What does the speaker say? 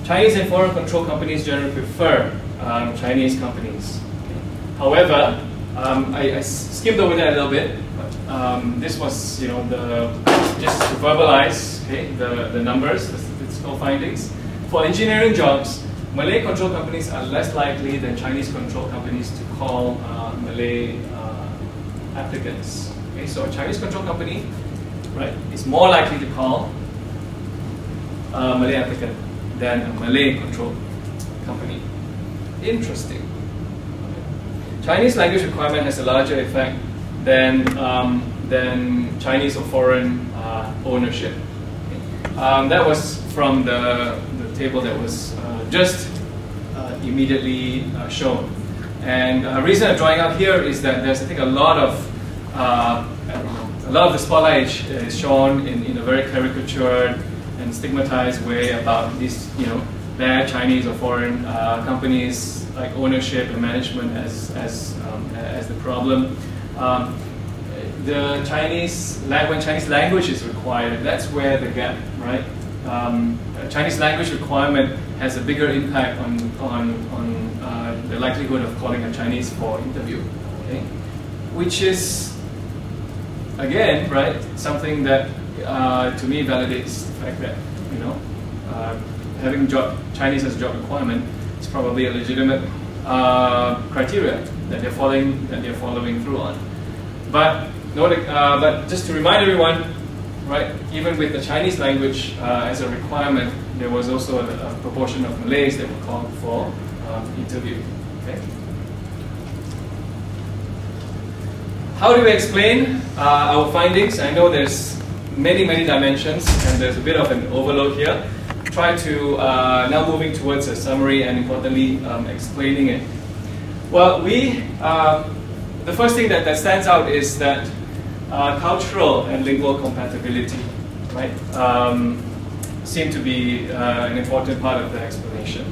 Chinese and foreign control companies generally prefer Chinese companies. However, I skimmed over that a little bit. This was, just to verbalize, the numbers, the statistical findings. For engineering jobs, Malay control companies are less likely than Chinese control companies to call Malay applicants. Okay, so a Chinese control company, right, is more likely to call a Malay applicant than a Malay control company. Interesting. Chinese language requirement has a larger effect than Chinese or foreign ownership. Okay. That was from the table that was just immediately shown. And the reason I'm drawing out here is that there's, I think, a lot of the spotlight is shown in a very caricatured and stigmatized way about these, bad Chinese or foreign companies, like ownership and management as the problem. When Chinese language is required, that's where the gap, right? Chinese language requirement has a bigger impact on the likelihood of calling a Chinese for interview, okay? Which is, again, right, something that to me validates the fact that, having Chinese as a job requirement is probably a legitimate criteria that they're following through on. But just to remind everyone, right, even with the Chinese language as a requirement, there was also a proportion of Malays that were called for interview. Okay. How do we explain our findings? I know there's many dimensions, and there's a bit of an overload here. Try to now moving towards a summary and importantly explaining it. Well, the first thing that stands out is that cultural and lingual compatibility, right, seem to be an important part of the explanation.